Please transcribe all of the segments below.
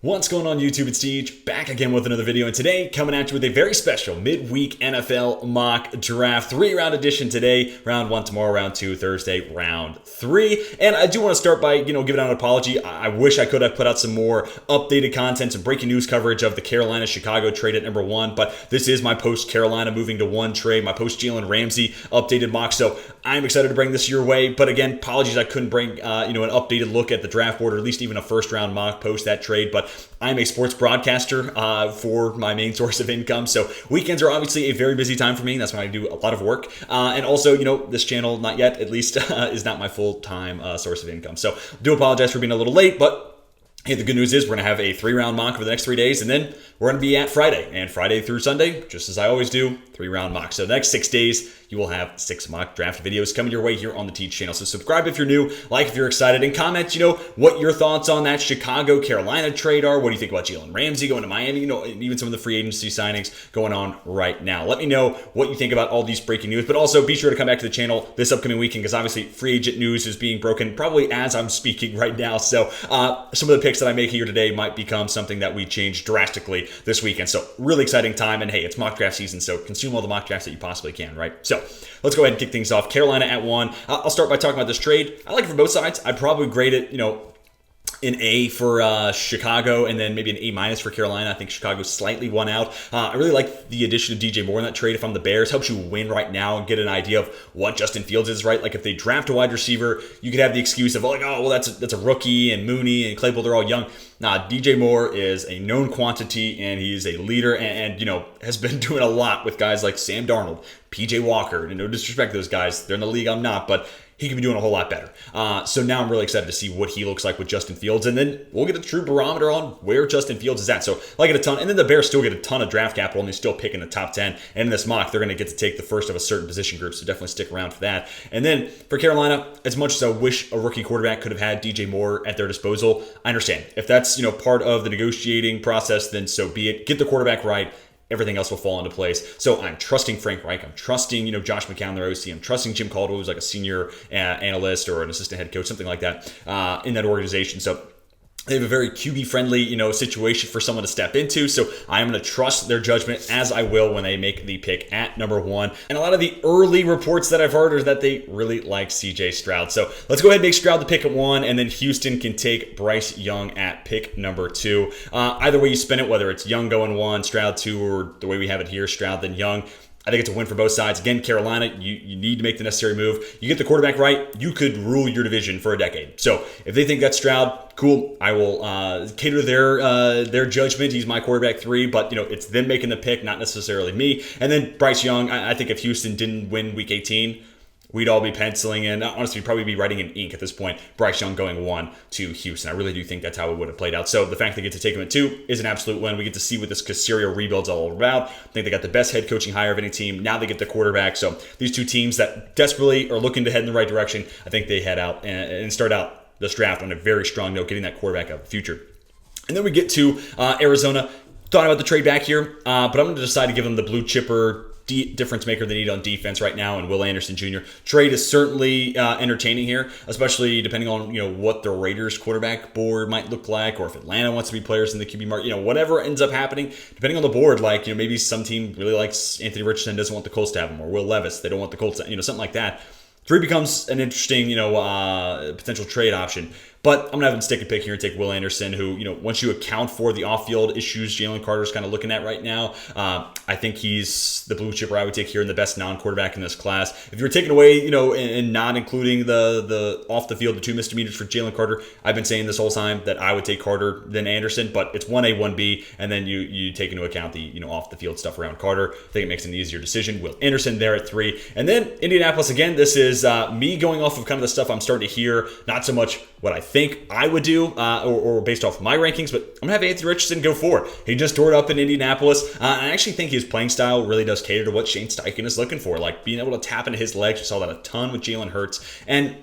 What's going on YouTube? It's Teach, back again with another video, and today coming at you with a very special midweek NFL mock draft. 3-round edition today, round 1 tomorrow, round 2 Thursday, round 3. And I do want to start by, giving out an apology. I wish I could have put out some more updated content, some breaking news coverage of the Carolina-Chicago trade at number 1, but this is my post-Carolina moving to 1 trade, my post-Jalen Ramsey updated mock, so I'm excited to bring this your way. But again, apologies I couldn't bring, an updated look at the draft board, or at least even a first-round mock post that trade, but I'm a sports broadcaster for my main source of income, so weekends are obviously a very busy time for me. That's when I do a lot of work, and also, this channel, not yet at least, is not my full-time source of income. So do apologize for being a little late, but hey, the good news is we're going to have a 3-round mock over the next 3 days, and then we're going to be at Friday. And Friday through Sunday, just as I always do, 3-round mock. So the next 6 days, you will have 6 mock draft videos coming your way here on the Teach channel. So subscribe if you're new, like if you're excited, and comment, what your thoughts on that Chicago-Carolina trade are. What do you think about Jalen Ramsey going to Miami? Even some of the free agency signings going on right now. Let me know what you think about all these breaking news, but also be sure to come back to the channel this upcoming weekend, because obviously free agent news is being broken probably as I'm speaking right now. So some of the picks that I make here today might become something that we change drastically this weekend. So really exciting time, and hey, it's mock draft season, so consume all the mock drafts that you possibly can, right? So let's go ahead and kick things off. Carolina at 1. I'll start by talking about this trade. I like it for both sides. I'd probably grade it, an A for Chicago, and then maybe an A- for Carolina. I think Chicago slightly won out. I really like the addition of DJ Moore in that trade. If I'm the Bears, helps you win right now and get an idea of what Justin Fields is, right? Like if they draft a wide receiver, you could have the excuse of that's a rookie, and Mooney and Claypool, they're all young. Nah, DJ Moore is a known quantity, and he's a leader, and has been doing a lot with guys like Sam Darnold, PJ Walker. No disrespect to those guys, they're in the league, I'm not, but he could be doing a whole lot better. So now I'm really excited to see what he looks like with Justin Fields, and then we'll get a true barometer on where Justin Fields is at. So I like it a ton, and then the Bears still get a ton of draft capital, and they still pick in the top 10. And in this mock, they're going to get to take the first of a certain position group, so definitely stick around for that. And then for Carolina, as much as I wish a rookie quarterback could have had DJ Moore at their disposal, I understand. If that's part of the negotiating process, then so be it. Get the quarterback right. Everything else will fall into place. So I'm trusting Frank Reich. I'm trusting, Josh McCown, their OC. I'm trusting Jim Caldwell, who's like a senior analyst or an assistant head coach, something like that, in that organization. So they have a very QB-friendly, situation for someone to step into. So I am going to trust their judgment, as I will when they make the pick at number 1. And a lot of the early reports that I've heard are that they really like CJ Stroud. So let's go ahead and make Stroud the pick at 1, and then Houston can take Bryce Young at pick number 2. Either way you spin it, whether it's Young going 1, Stroud 2, or the way we have it here, Stroud then Young, I think it's a win for both sides. Again, Carolina, you need to make the necessary move. You get the quarterback right, you could rule your division for a decade. So if they think that's Stroud, cool. I will cater to their judgment. He's my quarterback 3, but it's them making the pick, not necessarily me. And then Bryce Young, I think if Houston didn't win Week 18, we'd all be penciling in, honestly, we'd probably be writing in ink at this point, Bryce Young going 1 to Houston. I really do think that's how it would have played out. So the fact they get to take him at 2 is an absolute win. We get to see what this Caserio rebuild's all about. I think they got the best head coaching hire of any team. Now they get the quarterback. So these two teams that desperately are looking to head in the right direction, I think they head out and start out this draft on a very strong note, getting that quarterback out of the future. And then we get to Arizona. Thought about the trade back here, but I'm going to decide to give them the blue chipper difference maker they need on defense right now, and Will Anderson Jr. Trade is certainly entertaining here, especially depending on what the Raiders quarterback board might look like, or if Atlanta wants to be players in the QB market, whatever ends up happening, depending on the board, maybe some team really likes Anthony Richardson, doesn't want the Colts to have him, or Will Levis, they don't want the Colts to, something like that. 3 becomes an interesting, potential trade option. But I'm going to have him stick a pick here and take Will Anderson, who, once you account for the off-field issues Jalen Carter's kind of looking at right now, I think he's the blue chipper I would take here and the best non-quarterback in this class. If you're taking away, and not including the off-the-field, the 2 misdemeanors for Jalen Carter, I've been saying this whole time that I would take Carter than Anderson, but it's 1A, 1B, and then you take into account the, off-the-field stuff around Carter. I think it makes an easier decision. Will Anderson there at 3. And then Indianapolis, again, this is me going off of kind of the stuff I'm starting to hear, not so much what I think I would do, or based off my rankings, but I'm going to have Anthony Richardson go 4. He just tore it up in Indianapolis. I actually think his playing style really does cater to what Shane Steichen is looking for, like being able to tap into his legs. We saw that a ton with Jalen Hurts. And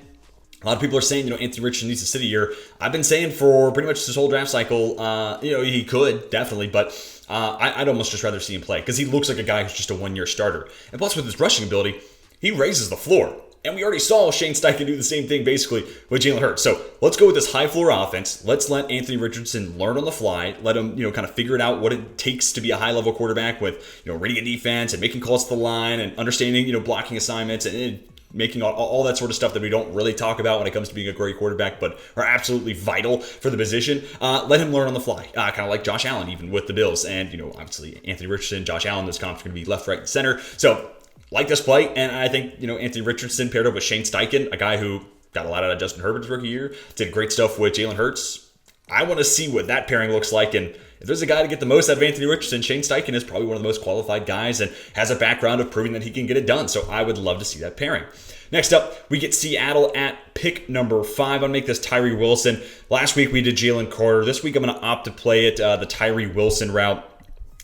a lot of people are saying, Anthony Richardson needs to sit a year. I've been saying for pretty much this whole draft cycle, he could, definitely, but I'd almost just rather see him play because he looks like a guy who's just a one-year starter. And plus, with his rushing ability, he raises the floor. And we already saw Shane Steichen do the same thing basically with Jalen Hurts. So let's go with this high floor offense. Let's let Anthony Richardson learn on the fly. Let him, kind of figure it out what it takes to be a high level quarterback with, reading a defense and making calls to the line and understanding, blocking assignments and making all that sort of stuff that we don't really talk about when it comes to being a great quarterback, but are absolutely vital for the position. Let him learn on the fly, kind of like Josh Allen, even with the Bills. And, obviously Anthony Richardson, Josh Allen, this conference are going to be left, right, and center. So like this play, and I think, Anthony Richardson paired up with Shane Steichen, a guy who got a lot out of Justin Herbert's rookie year, did great stuff with Jalen Hurts. I want to see what that pairing looks like, and if there's a guy to get the most out of Anthony Richardson, Shane Steichen is probably one of the most qualified guys and has a background of proving that he can get it done, so I would love to see that pairing. Next up, we get Seattle at pick number 5. I'm going to make this Tyree Wilson. Last week we did Jalen Carter. This week I'm going to opt to play it the Tyree Wilson route.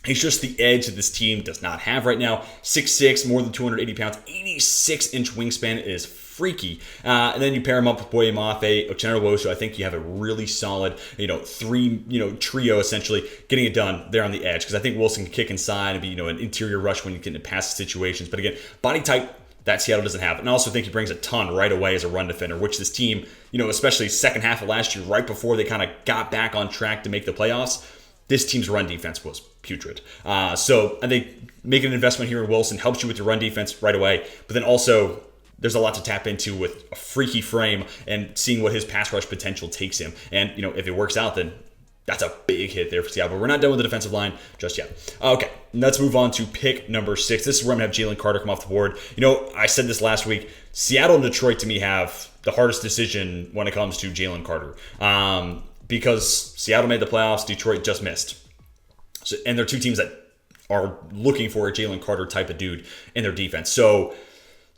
He's just the edge that this team does not have right now. 6'6", more than 280 pounds, 86-inch wingspan is freaky. And then you pair him up with Boye Mafe, Uchenna Nwosu. I think you have a really solid, trio essentially getting it done there on the edge. Because I think Wilson can kick inside and be, an interior rush when you get into pass situations. But again, body type that Seattle doesn't have. And I also think he brings a ton right away as a run defender, which this team, especially second half of last year, right before they kind of got back on track to make the playoffs, this team's run defense was putrid. So I think making an investment here in Wilson helps you with your run defense right away. But then also, there's a lot to tap into with a freaky frame and seeing what his pass rush potential takes him. And, if it works out, then that's a big hit there for Seattle. But we're not done with the defensive line just yet. Okay, let's move on to pick number 6. This is where I'm going to have Jalen Carter come off the board. I said this last week. Seattle and Detroit, to me, have the hardest decision when it comes to Jalen Carter. Because Seattle made the playoffs, Detroit just missed. So, and they're two teams that are looking for a Jalen Carter type of dude in their defense. So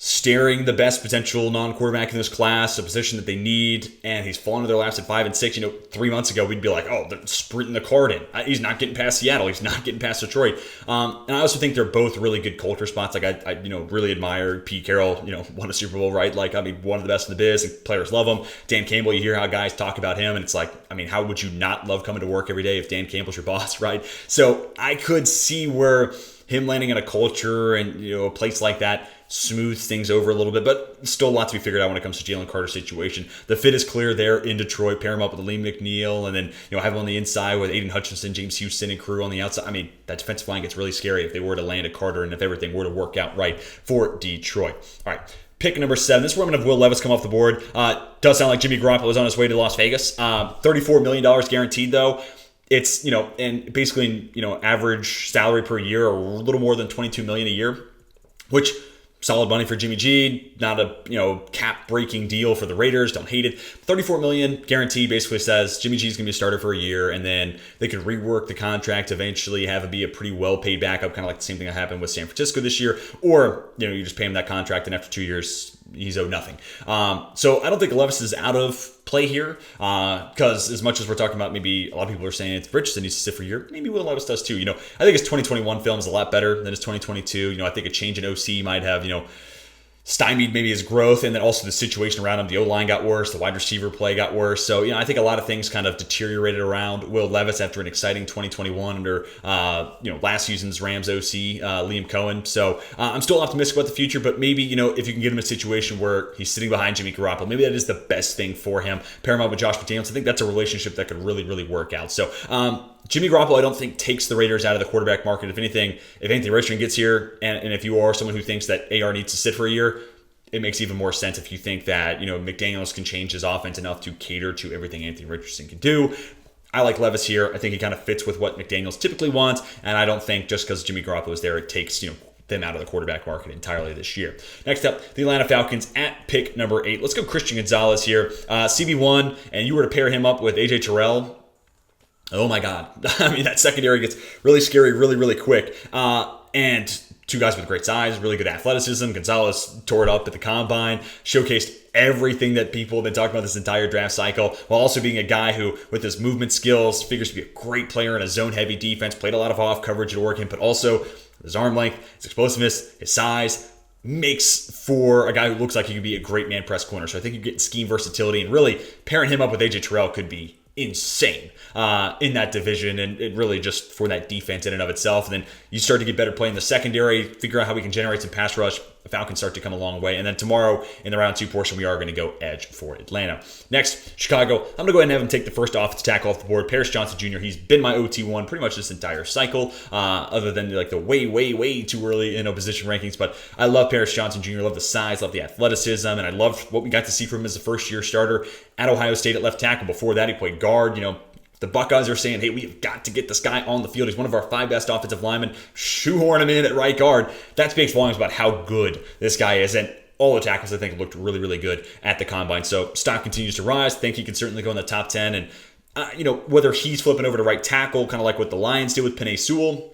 staring the best potential non-quarterback in this class, a position that they need, and he's fallen to their laps at 5 and 6. 3 months ago, we'd be like, oh, they're sprinting the card in. He's not getting past Seattle. He's not getting past Detroit. And I also think they're both really good culture spots. Like, I really admire Pete Carroll, won a Super Bowl, right? Like, one of the best in the biz, and players love him. Dan Campbell, you hear how guys talk about him, and it's like, how would you not love coming to work every day if Dan Campbell's your boss, right? So I could see where him landing in a culture and, a place like that smooths things over a little bit, but still a lot to be figured out when it comes to Jalen Carter's situation. The fit is clear there in Detroit. Pair him up with Liam McNeil, and then have him on the inside with Aiden Hutchinson, James Houston, and crew on the outside. That defensive line gets really scary if they were to land a Carter and if everything were to work out right for Detroit. All right. Pick number 7. This is where I'm going to have Will Levis come off the board. Does sound like Jimmy Garoppolo is on his way to Las Vegas. $34 million guaranteed, though. It's, and basically, average salary per year, or a little more than $22 million a year, which solid money for Jimmy G. Not a cap-breaking deal for the Raiders. Don't hate it. $34 million guaranteed basically says Jimmy G's going to be a starter for a year, and then they could rework the contract, eventually have it be a pretty well-paid backup, kind of like the same thing that happened with San Francisco this year. Or, you just pay him that contract, and after 2 years, he's owed nothing. So I don't think Levis is out of play here, because as much as we're talking about, maybe a lot of people are saying it's Richardson needs to sit for a year, maybe Will Levis does too. I think his 2021 film is a lot better than his 2022. I think a change in OC might have stymied maybe his growth, and then also the situation around him. The O-line got worse, the wide receiver play got worse. So, I think a lot of things kind of deteriorated around Will Levis after an exciting 2021 under, last season's Rams OC, Liam Cohen. So I'm still optimistic about the future, but maybe, if you can get him a situation where he's sitting behind Jimmy Garoppolo, maybe that is the best thing for him. Pair him up with Josh McDaniels. I think that's a relationship that could really, really work out. So, Jimmy Garoppolo, I don't think, takes the Raiders out of the quarterback market. If anything, if Anthony Richardson gets here, and if you are someone who thinks that AR needs to sit for a year, it makes even more sense if you think that, McDaniels can change his offense enough to cater to everything Anthony Richardson can do. I like Levis here. I think he kind of fits with what McDaniels typically wants, and I don't think just because Jimmy Garoppolo is there, it takes, them out of the quarterback market entirely this year. Next up, the Atlanta Falcons at pick number 8. Let's go Christian Gonzalez here. CB1, and you were to pair him up with AJ Terrell. Oh my God. That secondary gets really scary really, really quick. And two guys with great size, really good athleticism. Gonzalez tore it up at the combine, showcased everything that people have been talking about this entire draft cycle, while also being a guy who, with his movement skills, figures to be a great player in a zone-heavy defense, played a lot of off coverage at Oregon, but also his arm length, his explosiveness, his size, makes for a guy who looks like he could be a great man press corner. So I think you get scheme versatility, and really pairing him up with AJ Terrell could be insane in that division, and it really just for that defense in and of itself. And then you start to get better play in the secondary, figure out how we can generate some pass rush Falcons start to come a long way. And then tomorrow in the round 2 portion, we are going to go edge for Atlanta. Next, Chicago. I'm going to go ahead and have him take the first offensive tackle off the board. Paris Johnson Jr., he's been my OT1 pretty much this entire cycle, other than like the way too early position rankings. But I love Paris Johnson Jr., love the size, love the athleticism, and I love what we got to see from him as a first-year starter at Ohio State at left tackle. Before that, he played guard. The Buckeyes are saying, hey, we've got to get this guy on the field. He's one of our 5 best offensive linemen. Shoehorn him in at right guard. That speaks volumes about how good this guy is. And all the tackles, I think, looked really, really good at the Combine. So stock continues to rise. think he can certainly go in the top 10. And, whether he's flipping over to right tackle, kind of like what the Lions did with Penei Sewell,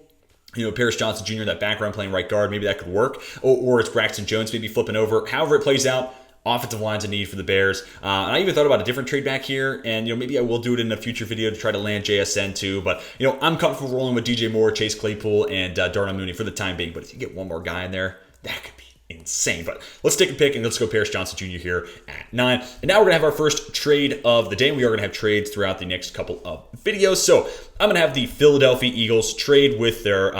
Paris Johnson Jr., that background playing right guard, maybe that could work. Or it's Braxton Jones maybe flipping over. However it plays out, offensive line's a need for the Bears. And I even thought about a different trade back here, and maybe I will do it in a future video to try to land JSN too. But I'm comfortable rolling with DJ Moore, Chase Claypool, and Darnell Mooney for the time being. But if you get one more guy in there, that could be insane. But let's take a pick and let's go Paris Johnson Jr. here at 9. And now we're gonna have our first trade of the day. We are gonna have trades throughout the next couple of videos. So I'm gonna have the Philadelphia Eagles trade with their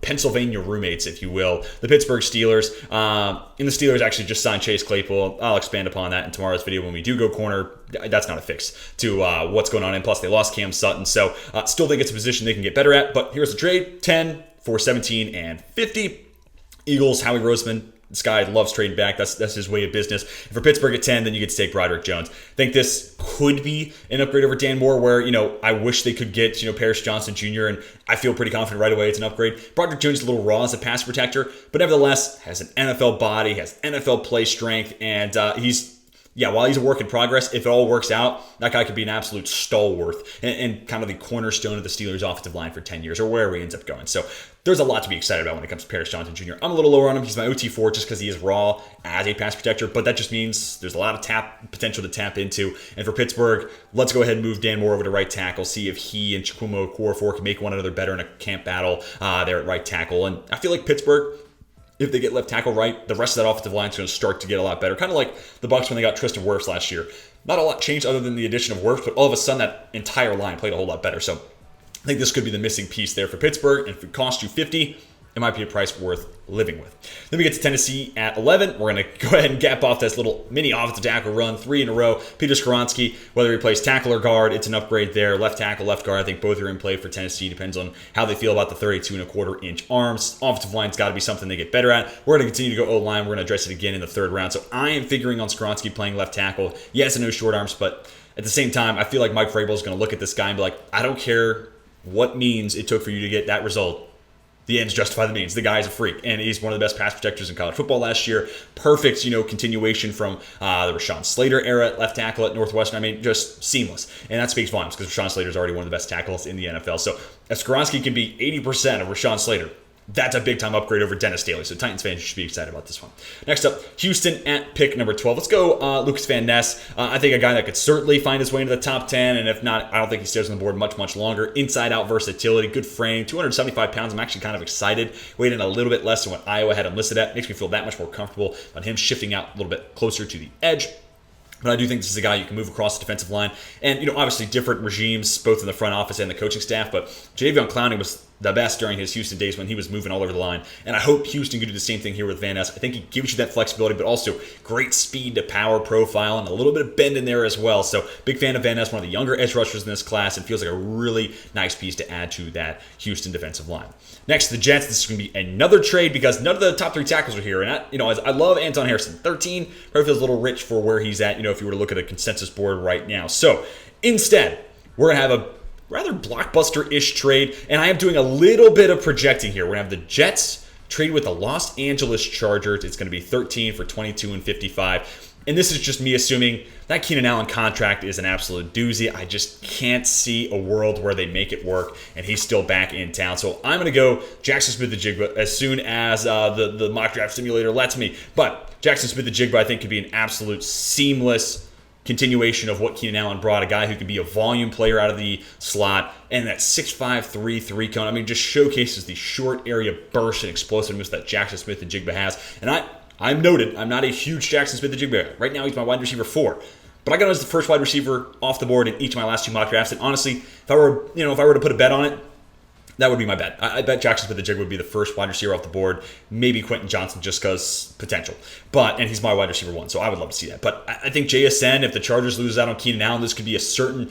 Pennsylvania roommates, if you will, the Pittsburgh Steelers. And the Steelers actually just signed Chase Claypool. I'll expand upon that in tomorrow's video when we do go corner. That's not a fix to what's going on. And plus, they lost Cam Sutton. So still think it's a position they can get better at. But here's the trade: 10 for 17 and 50. Eagles, Howie Roseman. This guy loves trading back. That's his way of business. And for Pittsburgh at 10, then you get to take Broderick Jones. I think this could be an upgrade over Dan Moore, where, I wish they could get, Paris Johnson Jr., and I feel pretty confident right away it's an upgrade. Broderick Jones is a little raw as a pass protector, but nevertheless has an NFL body, has NFL play strength, and while he's a work in progress, if it all works out, that guy could be an absolute stalwart and kind of the cornerstone of the Steelers' offensive line for 10 years or wherever he ends up going. So there's a lot to be excited about when it comes to Paris Johnson Jr. I'm a little lower on him. He's my OT4 just because he is raw as a pass protector, but that just means there's a lot of potential to tap into. And for Pittsburgh, let's go ahead and move Dan Moore over to right tackle, see if he and Chukwuma Okorafor can make one another better in a camp battle there at right tackle. And I feel like Pittsburgh, if they get left tackle right, the rest of that offensive line is going to start to get a lot better. Kind of like the Bucs when they got Tristan Wirfs last year. Not a lot changed other than the addition of Wirfs, but all of a sudden that entire line played a whole lot better. So I think this could be the missing piece there for Pittsburgh. And if it costs you 50, it might be a price worth living with. Then we get to Tennessee at 11. We're going to go ahead and gap off this little mini offensive tackle run, 3 in a row. Peter Skoronski, whether he plays tackle or guard, it's an upgrade there. Left tackle, left guard, I think both are in play for Tennessee. Depends on how they feel about the 32.25-inch arms. Offensive line's got to be something they get better at. We're going to continue to go O-line. We're going to address it again in the 3rd round. So I am figuring on Skoronski playing left tackle. Yes, I know short arms, but at the same time, I feel like Mike Vrabel is going to look at this guy and be like, I don't care what means it took for you to get that result. The ends justify the means. The guy's a freak, and he's one of the best pass protectors in college football last year. Perfect, continuation from the Rashawn Slater era at left tackle at Northwestern. I mean, just seamless. And that speaks volumes because Rashawn Slater is already one of the best tackles in the NFL. So if Skoronski can be 80% of Rashawn Slater, that's a big-time upgrade over Dennis Daly. So Titans fans should be excited about this one. Next up, Houston at pick number 12. Let's go Lucas Van Ness. I think a guy that could certainly find his way into the top 10, and if not, I don't think he stays on the board much longer. Inside-out versatility, good frame, 275 pounds. I'm actually kind of excited. Weighed in a little bit less than what Iowa had him listed at. Makes me feel that much more comfortable on him shifting out a little bit closer to the edge. But I do think this is a guy you can move across the defensive line. And, obviously different regimes, both in the front office and the coaching staff. But Jadeveon Clowney was the best during his Houston days when he was moving all over the line. And I hope Houston can do the same thing here with Van Ness. I think he gives you that flexibility, but also great speed to power profile and a little bit of bend in there as well. So big fan of Van Ness, one of the younger edge rushers in this class, and feels like a really nice piece to add to that Houston defensive line. Next, the Jets. This is going to be another trade because none of the top 3 tackles are here. And I love Anton Harrison. 13 probably feels a little rich for where he's at, if you were to look at a consensus board right now. So instead, we're going to have a rather blockbuster-ish trade, and I am doing a little bit of projecting here. We're going to have the Jets trade with the Los Angeles Chargers. It's going to be 13 for 22 and 55. And this is just me assuming that Keenan Allen contract is an absolute doozy. I just can't see a world where they make it work, and he's still back in town. So I'm going to go Jackson Smith-Njigba as soon as the mock draft simulator lets me. But Jackson Smith-Njigba, I think, could be an absolute seamless continuation of what Keenan Allen brought, a guy who can be a volume player out of the slot, and that 6'5", 3 cone. I mean, just showcases the short area burst and explosiveness that Jackson Smith-Njigba has. And I'm noted, I'm not a huge Jackson Smith-Njigba guy. Right now, he's my wide receiver 4. But I got him as the first wide receiver off the board in each of my last 2 mock drafts. And honestly, if I were to put a bet on it, That would be my bet. I bet Jackson Smith-Njigba would be the first wide receiver off the board. Maybe Quentin Johnson just because potential. And he's my wide receiver 1, so I would love to see that. But I think JSN, if the Chargers lose out on Keenan Allen, this could be a certain,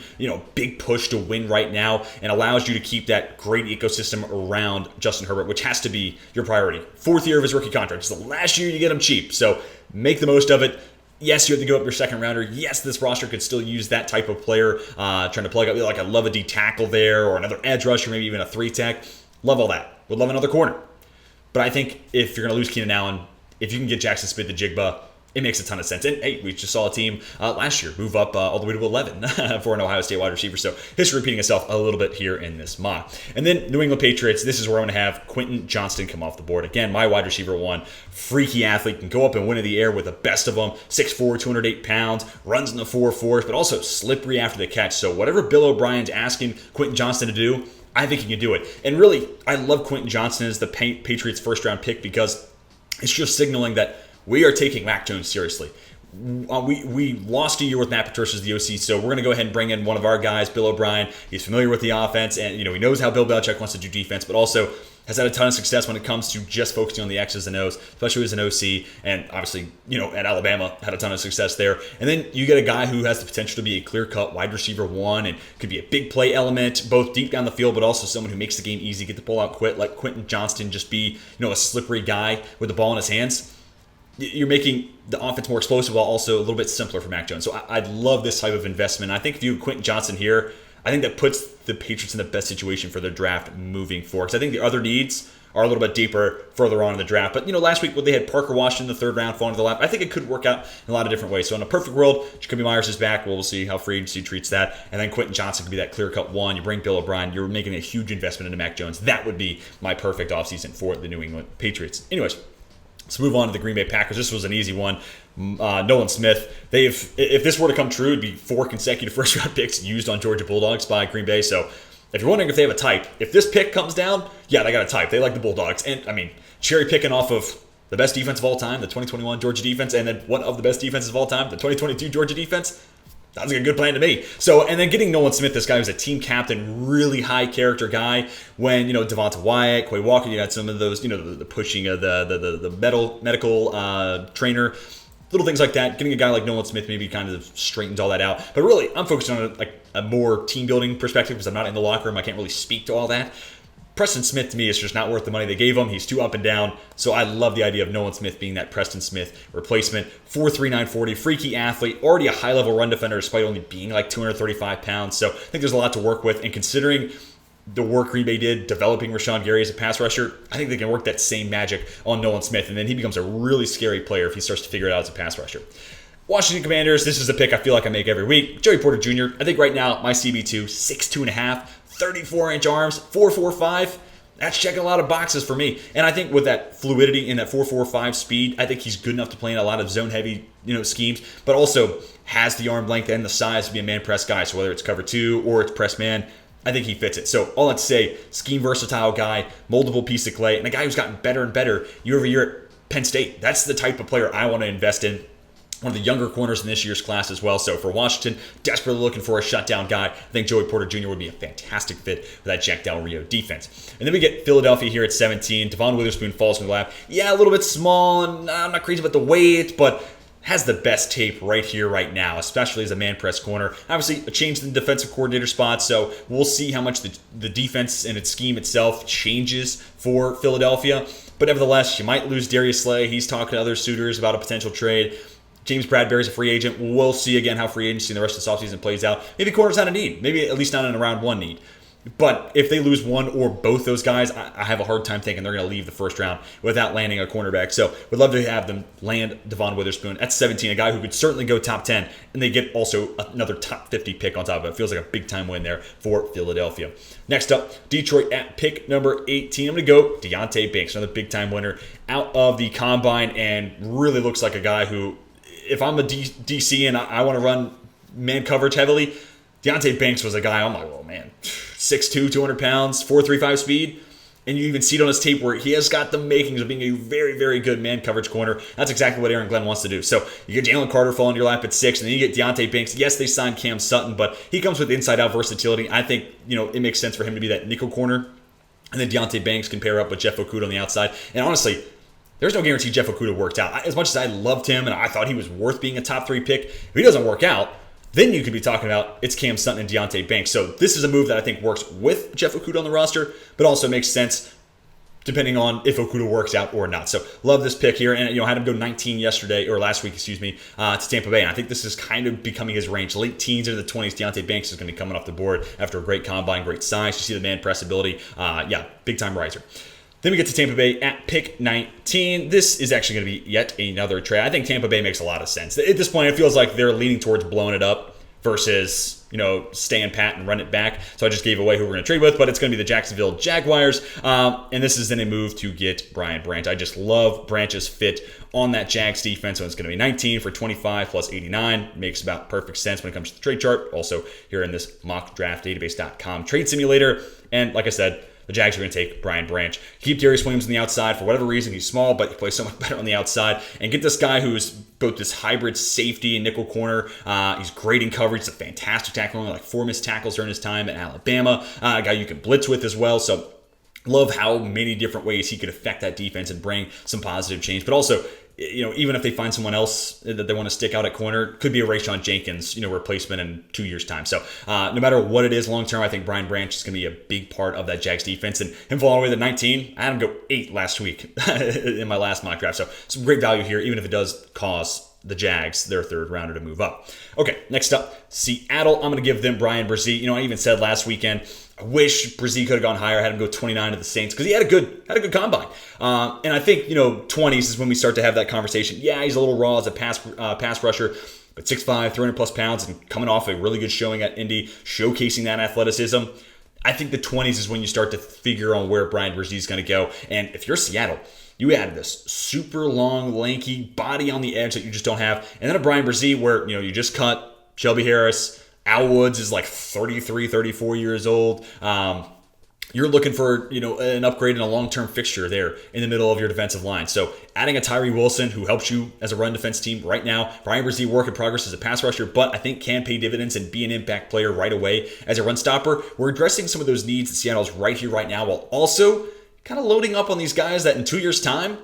big push to win right now and allows you to keep that great ecosystem around Justin Herbert, which has to be your priority. 4th year of his rookie contract. It's the last year you get him cheap, so make the most of it. Yes, you have to go up your second rounder. Yes, this roster could still use that type of player, trying to plug up like a love a D tackle there or another edge rusher, maybe even a 3-tech. Love all that. Would love another corner. But I think if you're going to lose Keenan Allen, if you can get Jackson Smith-Njigba, it makes a ton of sense. And hey, we just saw a team last year move up all the way to 11 for an Ohio State wide receiver. So history repeating itself a little bit here in this mock. And then New England Patriots, this is where I'm going to have Quentin Johnston come off the board. Again, my wide receiver 1, freaky athlete, can go up and win in the air with the best of them. 6'4", 208 pounds, runs in the 4.4s, but also slippery after the catch. So whatever Bill O'Brien's asking Quentin Johnston to do, I think he can do it. And really, I love Quentin Johnston as the Patriots' first-round pick because it's just signaling that we are taking Mac Jones seriously. We lost a year with Matt Patricia as the OC, so we're going to go ahead and bring in one of our guys, Bill O'Brien. He's familiar with the offense, and he knows how Bill Belichick wants to do defense, but also has had a ton of success when it comes to just focusing on the X's and O's, especially as an OC, and obviously, at Alabama, had a ton of success there. And then you get a guy who has the potential to be a clear-cut wide receiver 1 and could be a big play element, both deep down the field, but also someone who makes the game easy, get the ball out quick, like Quentin Johnston, just be, a slippery guy with the ball in his hands. You're making the offense more explosive while also a little bit simpler for Mac Jones. So I'd love this type of investment. I think if you Quentin Johnson here, I think that puts the Patriots in the best situation for their draft moving forward. Because I think the other needs are a little bit deeper further on in the draft. But, last week when they had Parker Washington in the 3rd round falling to the lap, I think it could work out in a lot of different ways. So in a perfect world, Jacoby Myers is back. We'll see how free agency treats that. And then Quentin Johnson could be that clear-cut 1. You bring Bill O'Brien. You're making a huge investment into Mac Jones. That would be my perfect offseason for the New England Patriots. Anyways, let's move on to the Green Bay Packers. This was an easy one. Nolan Smith. If this were to come true, it'd be 4 consecutive first-round picks used on Georgia Bulldogs by Green Bay. So if you're wondering if they have a type, if this pick comes down, yeah, they got a type. They like the Bulldogs. And, cherry picking off of the best defense of all time, the 2021 Georgia defense, and then one of the best defenses of all time, the 2022 Georgia defense. Sounds like a good plan to me. So, and then getting Nolan Smith, this guy who's a team captain, really high character guy. When, Devonta Wyatt, Quay Walker, you had some of those, the pushing of the medical trainer, little things like that. Getting a guy like Nolan Smith maybe kind of straightens all that out. But really, I'm focused on a more team building perspective because I'm not in the locker room. I can't really speak to all that. Preston Smith, to me, is just not worth the money they gave him. He's too up and down. So I love the idea of Nolan Smith being that Preston Smith replacement. 4'3", 940, freaky athlete, already a high-level run defender despite only being like 235 pounds. So I think there's a lot to work with. And considering the work Green Bay did developing Rashawn Gary as a pass rusher, I think they can work that same magic on Nolan Smith. And then he becomes a really scary player if he starts to figure it out as a pass rusher. Washington Commanders, this is a pick I feel like I make every week. Joey Porter Jr., I think right now my CB2, 6'2.5", 34-inch arms, 4.45. That's checking a lot of boxes for me. And I think with that fluidity in that 4.45 speed, I think he's good enough to play in a lot of zone-heavy schemes, but also has the arm length and the size to be a man-press guy. So whether it's cover 2 or it's press man, I think he fits it. So all I'd say, scheme versatile guy, moldable piece of clay, and a guy who's gotten better and better year over year at Penn State. That's the type of player I want to invest in. One of the younger corners in this year's class as well. So for Washington, desperately looking for a shutdown guy, I think Joey Porter Jr. would be a fantastic fit for that Jack Del Rio defense. And then we get Philadelphia here at 17. Devon Witherspoon falls in the lap. Yeah, a little bit small, and I'm not crazy about the weight, but has the best tape right here, right now, especially as a man press corner. Obviously, a change in the defensive coordinator spot, so we'll see how much the defense and its scheme itself changes for Philadelphia. But nevertheless, you might lose Darius Slay. He's talking to other suitors about a potential trade. James Bradbury's a free agent. We'll see again how free agency and the rest of the offseason plays out. Maybe corner's not a need. Maybe at least not in a round 1 need. But if they lose one or both those guys, I have a hard time thinking they're going to leave the first round without landing a cornerback. So we'd love to have them land Devon Witherspoon at 17, a guy who could certainly go top 10. And they get also another top 50 pick on top of it. It feels like a big-time win there for Philadelphia. Next up, Detroit at pick number 18. I'm going to go Deonte Banks, another big-time winner out of the combine, and really looks like a guy who, if I'm a DC and I want to run man coverage heavily, Deonte Banks was a guy I'm like, oh man, 6'2", 200 pounds, 4.35 speed. And you even see it on his tape where he has got the makings of being a very, very good man coverage corner. That's exactly what Aaron Glenn wants to do. So you get Jalen Carter falling in your lap at 6, and then you get Deonte Banks. Yes, they signed Cam Sutton, but he comes with inside-out versatility. I think, it makes sense for him to be that nickel corner And then Deontay Banks can pair up with Jeff Okudah on the outside. And honestly, there's no guarantee Jeff Okudah worked out. As much as I loved him and I thought he was worth being a top 3 pick, if he doesn't work out, then you could be talking about it's Cam Sutton and Deontay Banks. So this is a move that I think works with Jeff Okudah on the roster, but also makes sense depending on if Okudah works out or not. So love this pick here. And, had him go 19 yesterday, or last week, to Tampa Bay. And I think this is kind of becoming his range. Late teens into the 20s, Deontay Banks is going to be coming off the board after a great combine, great size. You see the man press ability. Big time riser. Then we get to Tampa Bay at pick 19. This is actually going to be yet another trade. I think Tampa Bay makes a lot of sense. At this point, it feels like they're leaning towards blowing it up versus, staying pat and run it back. So I just gave away who we're going to trade with, but it's going to be the Jacksonville Jaguars. And this is then a move to get Brian Branch. I just love Branch's fit on that Jags defense. So it's going to be 19 for 25 plus 89. Makes about perfect sense when it comes to the trade chart. Also here in this mockdraftdatabase.com trade simulator. And like I said, the Jags are going to take Brian Branch. Keep Darius Williams on the outside. For whatever reason, he's small, but he plays so much better on the outside. And get this guy who's both this hybrid safety and nickel corner. He's great in coverage. He's a fantastic tackler. Only like 4 missed tackles during his time at Alabama. A guy you can blitz with as well. So love how many different ways he could affect that defense and bring some positive change. But also, even if they find someone else that they want to stick out at corner, could be a Rayshon Jenkins, replacement in 2 years' time. So no matter what it is long term, I think Brian Branch is going to be a big part of that Jags defense. And him falling away to 19, I had him go 8 last week in my last mock draft. So some great value here, even if it does cause the Jags, their 3rd rounder, to move up. Okay, next up, Seattle. I'm going to give them Brian Brzee. I even said last weekend, I wish Brzee could have gone higher. I had him go 29 to the Saints because he had a good combine. And I think 20s is when we start to have that conversation. Yeah, he's a little raw as a pass rusher, but 6'5", 300 plus pounds, and coming off a really good showing at Indy, showcasing that athleticism. I think the 20s is when you start to figure on where Brian Brzee is going to go. And if you're Seattle, you add this super long, lanky body on the edge that you just don't have, and then a Brian Brzee where you just cut Shelby Harris. Al Woods is like 33, 34 years old. You're looking for, an upgrade and a long-term fixture there in the middle of your defensive line. So adding a Tyree Wilson who helps you as a run defense team right now. Brian Brzee, work in progress as a pass rusher, but I think can pay dividends and be an impact player right away as a run stopper. We're addressing some of those needs that Seattle's right here, right now, while also kind of loading up on these guys that in 2 years' time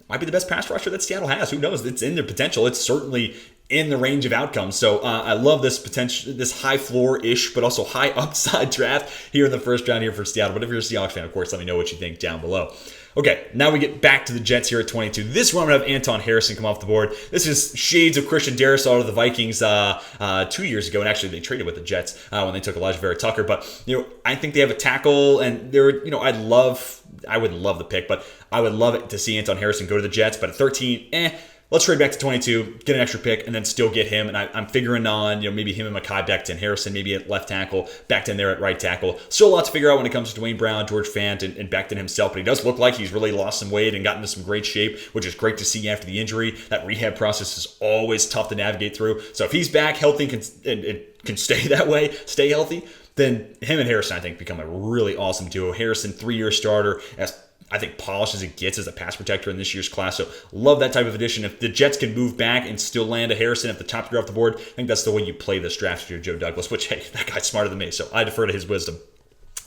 might be the best pass rusher that Seattle has. Who knows? It's in their potential. It's certainly in the range of outcomes. So I love this potential, this high floor-ish, but also high upside draft here in the first round here for Seattle. But if you're a Seahawks fan, of course, let me know what you think down below. Okay, now we get back to the Jets here at 22. This one, I'm going to have Anton Harrison come off the board. This is shades of Christian Darrisaw to the Vikings 2 years ago, and actually they traded with the Jets when they took Elijah Vera Tucker. But I think they have a tackle, and they're I would love the pick, but I would love it to see Anton Harrison go to the Jets. But at 13, let's trade back to 22, get an extra pick, and then still get him. And I'm figuring on, maybe him and Mekhi Becton, Harrison maybe at left tackle, Becton there at right tackle. Still a lot to figure out when it comes to Dwayne Brown, George Fant, and Becton himself. But he does look like he's really lost some weight and gotten into some great shape, which is great to see after the injury. That rehab process is always tough to navigate through. So if he's back healthy and can stay that way, stay healthy, then him and Harrison, I think, become a really awesome duo. Harrison, 3-year starter, as I think polished as it gets as a pass protector in this year's class. So love that type of addition. If the Jets can move back and still land a Harrison at the top tier off the board, I think that's the way you play this draft to Joe Douglas, which, hey, that guy's smarter than me, so I defer to his wisdom.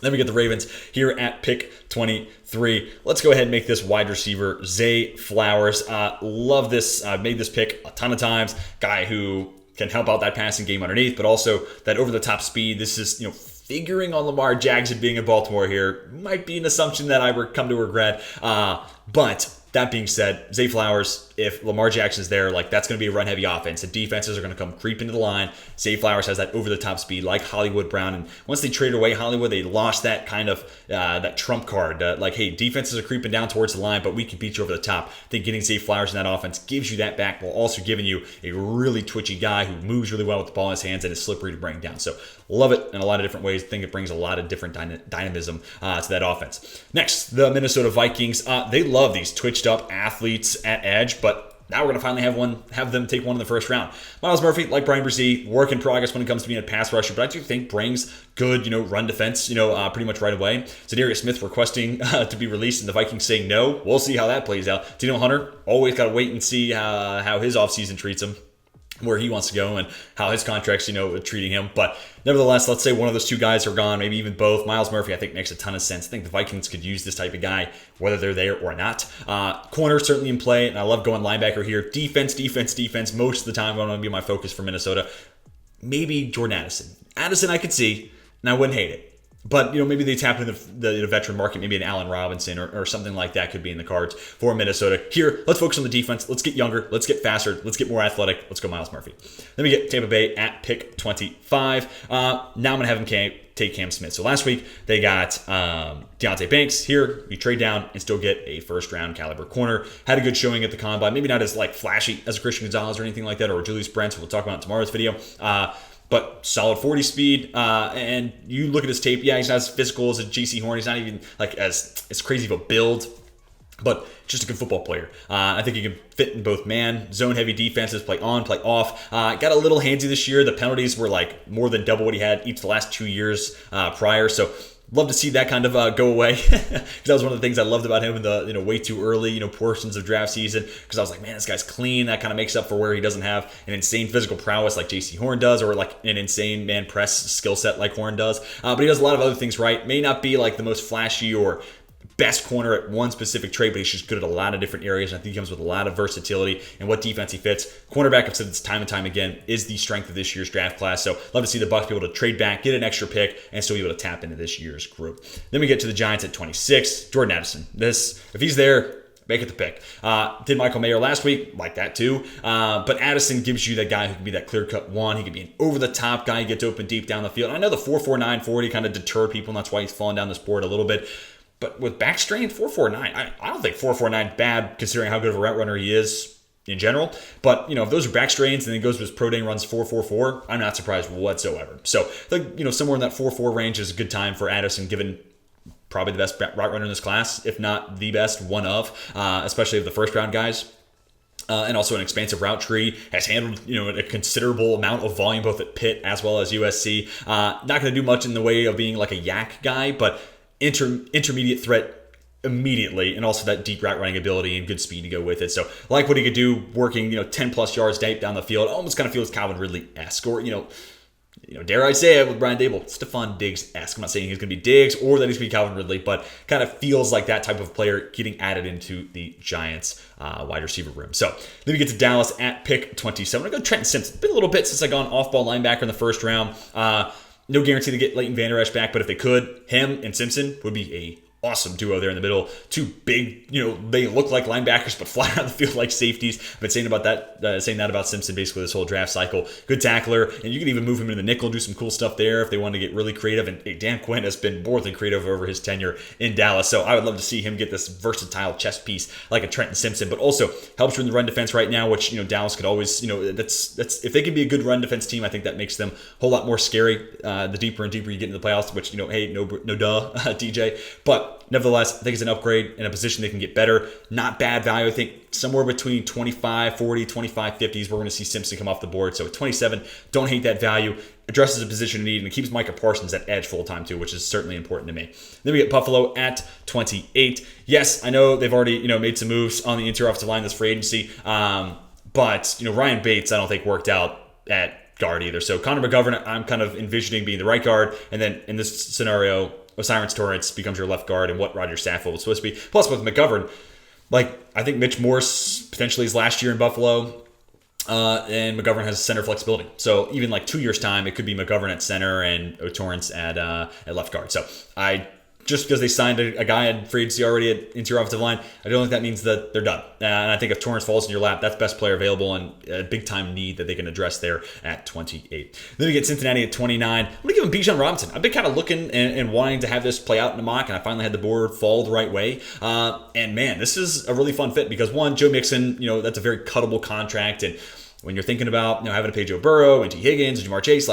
Then we get the Ravens here at pick 23. Let's go ahead and make this wide receiver Zay Flowers. Love this. I've made this pick a ton of times. Guy who can help out that passing game underneath, but also that over-the-top speed. This is, figuring on Lamar Jackson being in Baltimore here might be an assumption that I would come to regret. But that being said, Zay Flowers, if Lamar Jackson's there, that's going to be a run-heavy offense. The defenses are going to come creep into the line. Zay Flowers has that over-the-top speed like Hollywood Brown. And once they traded away Hollywood, they lost that kind of that trump card. Hey, defenses are creeping down towards the line, but we can beat you over the top. I think getting Zay Flowers in that offense gives you that back while also giving you a really twitchy guy who moves really well with the ball in his hands and is slippery to bring down. So love it in a lot of different ways. I think it brings a lot of different dynamism to that offense. Next, the Minnesota Vikings. They love these twitched-up athletes at edge, but now we're going to finally have them take one in the first round. Myles Murphy, like Brian Brzee, work in progress when it comes to being a pass rusher, but I do think brings good, run defense, pretty much right away. Zadarius Smith requesting to be released, and the Vikings saying no. We'll see how that plays out. Daniel Hunter, always got to wait and see how his offseason treats him. where he wants to go and how his contract's, treating him. But nevertheless, let's say one of those two guys are gone, maybe even both. Miles Murphy, I think, makes a ton of sense. I think the Vikings could use this type of guy, whether they're there or not. Corner certainly in play, and I love going linebacker here. Defense. Most of the time, going to be my focus for Minnesota. Maybe Jordan Addison. Addison I could see, and I wouldn't hate it. But, maybe they tap into the veteran market. Maybe an Allen Robinson or something like that could be in the cards for Minnesota. Here, let's focus on the defense. Let's get younger. Let's get faster. Let's get more athletic. Let's go Miles Murphy. Then we get Tampa Bay at pick 25. Now I'm going to have them take Cam Smith. So last week, they got Deontay Banks. Here, you trade down and still get a first-round caliber corner. Had a good showing at the Combine. Maybe not as flashy as a Christian Gonzalez or anything like that, or Julius Brents, who we'll talk about in tomorrow's video. But solid 40 speed, and you look at his tape, he's not as physical as a JC Horn. He's not even as crazy of a build, but just a good football player. I think he can fit in both zone-heavy defenses, play on, play off. Got a little handsy this year. The penalties were more than double what he had each of the last 2 years prior, so love to see that kind of go away. That was one of the things I loved about him in the way too early portions of draft season, because I was like, man, this guy's clean. That kind of makes up for where he doesn't have an insane physical prowess like JC Horn does, or like an insane man press skill set like Horn does. But he does a lot of other things right. May not be like the most flashy or best corner at one specific trait, but he's just good at a lot of different areas. And I think he comes with a lot of versatility and what defense he fits. Cornerback, I've said this time and time again, is the strength of this year's draft class. So love to see the Bucs be able to trade back, get an extra pick, and still be able to tap into this year's group. Then we get to the Giants at 26. Jordan Addison. If he's there, make it the pick. Did Michael Mayer last week, like that too. But Addison gives you that guy who can be that clear-cut one. He can be an over-the-top guy. He gets open deep down the field. And I know the 4.49 40 kind of deterred people, and that's why he's fallen down this board a little bit. But with back strain, 4.49, I don't think 4.49 bad considering how good of a route runner he is in general. But, if those are back strains and then he goes to his pro day and runs 4.44, I'm not surprised whatsoever. So, I think, somewhere in that 4.4 range is a good time for Addison, given probably the best route runner in this class, if not the best, one of, especially of the first-round guys. And also an expansive route tree, has handled a considerable amount of volume both at Pitt as well as USC. Not going to do much in the way of being like a yak guy, but intermediate threat immediately, and also that deep route running ability and good speed to go with it. So like what he could do working 10 plus yards deep down the field. Almost kind of feels Calvin Ridley-esque, or dare I say it with Brian Dable, Stephon Diggs-esque. I'm not saying he's going to be Diggs or that he's going to be Calvin Ridley, but kind of feels like that type of player getting added into the Giants wide receiver room. So then we get to Dallas at pick 27. I'm going to go Trenton Simpson. It's been a little bit since I gone off-ball linebacker in the first round. No guarantee to get Leighton Vander Esch back, but if they could, him and Simpson would be a awesome duo there in the middle. Two big, they look like linebackers, but fly around the field like safeties. I've been saying that about Simpson basically this whole draft cycle. Good tackler, and you can even move him into the nickel, do some cool stuff there if they want to get really creative. And Dan Quinn has been more than creative over his tenure in Dallas, so I would love to see him get this versatile chess piece like a Trenton Simpson, but also helps you in the run defense right now, which Dallas could always, that's if they can be a good run defense team, I think that makes them a whole lot more scary. The deeper and deeper you get into the playoffs, which hey, no duh, DJ, but nevertheless, I think it's an upgrade in a position they can get better. Not bad value. I think somewhere between 25, 40, 25, 50s, we're going to see Simpson come off the board. So at 27, don't hate that value. Addresses a position need and keeps Micah Parsons at edge full time too, which is certainly important to me. Then we get Buffalo at 28. Yes, I know they've already made some moves on the interior offensive line this free agency, but Ryan Bates I don't think worked out at guard either. So Connor McGovern I'm kind of envisioning being the right guard, and then in this scenario, Osiris Torrance becomes your left guard, and what Roger Saffold was supposed to be. Plus, with McGovern, I think Mitch Morse potentially is last year in Buffalo, and McGovern has center flexibility. So even 2 years' time, it could be McGovern at center and Torrance at left guard. So just because they signed a guy in free agency already at interior offensive line, I don't think that means that they're done. And I think if Torrance falls in your lap, that's best player available and a big-time need that they can address there at 28. Then we get Cincinnati at 29. I'm going to give him Bijan Robinson. I've been kind of looking and wanting to have this play out in a mock, and I finally had the board fall the right way. And man, this is a really fun fit because one, Joe Mixon, that's a very cuttable contract, and when you're thinking about having to pay Joe Burrow and T. Higgins and Jamar Chase,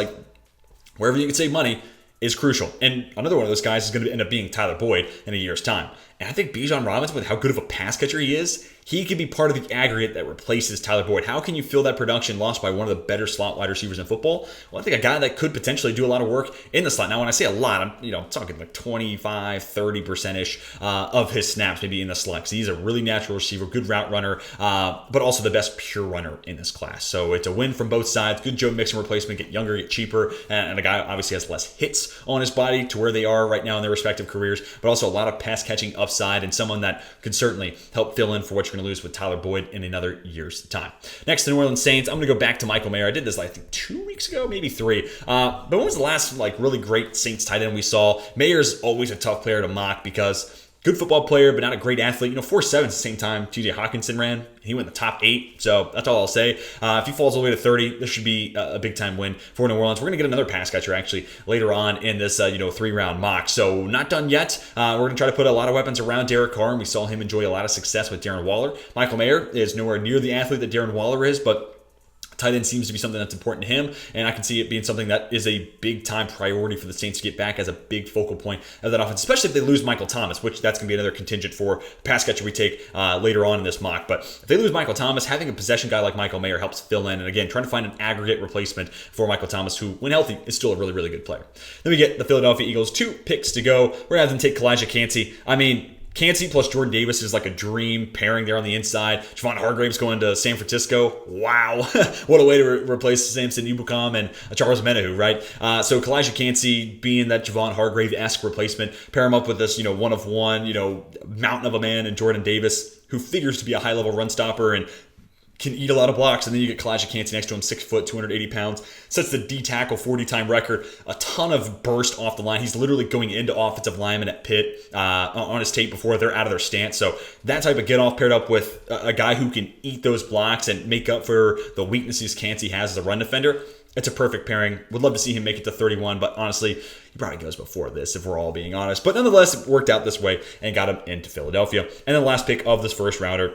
wherever you can save money is crucial. And another one of those guys is going to end up being Tyler Boyd in a year's time. And I think Bijan Robinson, with how good of a pass catcher he is, he could be part of the aggregate that replaces Tyler Boyd. How can you fill that production lost by one of the better slot wide receivers in football? Well, I think a guy that could potentially do a lot of work in the slot. Now, when I say a lot, I'm talking like 25, 30%-ish of his snaps maybe in the slot. Because he's a really natural receiver, good route runner, but also the best pure runner in this class. So it's a win from both sides. Good Joe Mixon replacement, get younger, get cheaper, and a guy obviously has less hits on his body to where they are right now in their respective careers, but also a lot of pass catching upside and someone that could certainly help fill in for what you're going to lose with Tyler Boyd in another year's time. Next, the New Orleans Saints. I'm going to go back to Michael Mayer. I did this, I think, 2 weeks ago, maybe 3. But when was the last really great Saints tight end we saw? Mayer's always a tough player to mock because good football player, but not a great athlete. 4.7 at the same time TJ Hawkinson ran. He went in the top 8, so that's all I'll say. If he falls all the way to 30, this should be a big-time win for New Orleans. We're going to get another pass catcher, actually, later on in this 3-round mock. So not done yet. We're going to try to put a lot of weapons around Derek Carr, and we saw him enjoy a lot of success with Darren Waller. Michael Mayer is nowhere near the athlete that Darren Waller is, but tight end seems to be something that's important to him, and I can see it being something that is a big-time priority for the Saints to get back as a big focal point of that offense, especially if they lose Michael Thomas, which that's going to be another contingent for pass catcher we take later on in this mock. But if they lose Michael Thomas, having a possession guy like Michael Mayer helps fill in, and again, trying to find an aggregate replacement for Michael Thomas, who, when healthy, is still a really, really good player. Then we get the Philadelphia Eagles, 2 picks to go. We're going to have them take Kalijah Kancey. Kancey plus Jordan Davis is like a dream pairing there on the inside. Javon Hargrave's going to San Francisco. Wow. What a way to replace Samson Ebukam and Charles Menahu, right? So Kalijah Kancey being that Javon Hargrave-esque replacement, pair him up with this, one-of-one, mountain of a man in Jordan Davis, who figures to be a high-level run stopper and can eat a lot of blocks, and then you get Kalijah Kancey next to him, 6 foot, 280 pounds, sets the D-tackle 40-time record, a ton of burst off the line. He's literally going into offensive linemen at Pitt on his tape before they're out of their stance. So that type of get-off paired up with a guy who can eat those blocks and make up for the weaknesses Kancey has as a run defender, it's a perfect pairing. Would love to see him make it to 31, but honestly, he probably goes before this if we're all being honest. But nonetheless, it worked out this way and got him into Philadelphia. And then the last pick of this first rounder,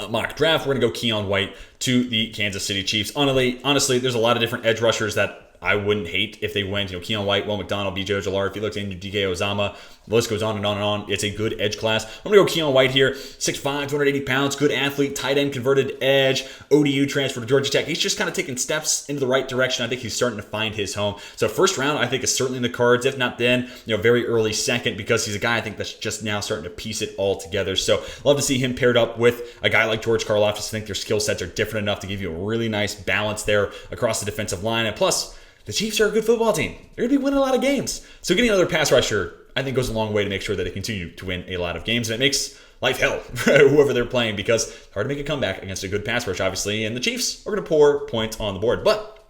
mock draft, we're going to go Keon White to the Kansas City Chiefs. Honestly, there's a lot of different edge rushers that I wouldn't hate if they went. Keon White, Will McDonald, B.J. Ojolari. If you look into DK Ozama, the list goes on and on and on. It's a good edge class. I'm going to go Keon White here. 6'5", 280 pounds, good athlete, tight end, converted edge, ODU transfer to Georgia Tech. He's just kind of taking steps into the right direction. I think he's starting to find his home. So first round, I think, is certainly in the cards. If not then, very early second, because he's a guy I think that's just now starting to piece it all together. So love to see him paired up with a guy like George Karlaftis. I think their skill sets are different enough to give you a really nice balance there across the defensive line. And plus, the Chiefs are a good football team. They're going to be winning a lot of games. So getting another pass rusher, I think, goes a long way to make sure that they continue to win a lot of games. And it makes life hell for whoever they're playing, because it's hard to make a comeback against a good pass rush, obviously. And the Chiefs are going to pour points on the board. But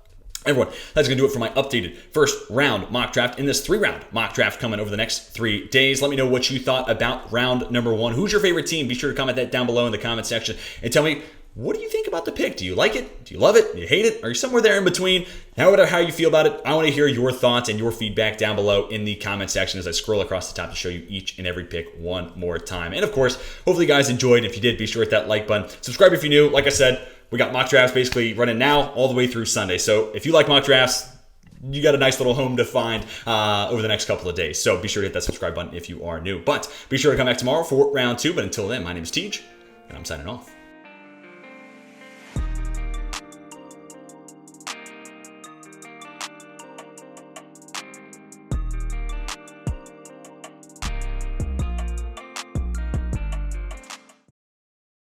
everyone, that's going to do it for my updated first round mock draft in this 3-round mock draft coming over the next 3 days. Let me know what you thought about round number 1. Who's your favorite team? Be sure to comment that down below in the comment section and tell me, what do you think about the pick? Do you like it? Do you love it? Do you hate it? Are you somewhere there in between? However, how you feel about it, I want to hear your thoughts and your feedback down below in the comment section as I scroll across the top to show you each and every pick one more time. And of course, hopefully you guys enjoyed. If you did, be sure to hit that like button. Subscribe if you're new. Like I said, we got mock drafts basically running now all the way through Sunday. So if you like mock drafts, you got a nice little home to find over the next couple of days. So be sure to hit that subscribe button if you are new. But be sure to come back tomorrow for round 2. But until then, my name is Tej, and I'm signing off.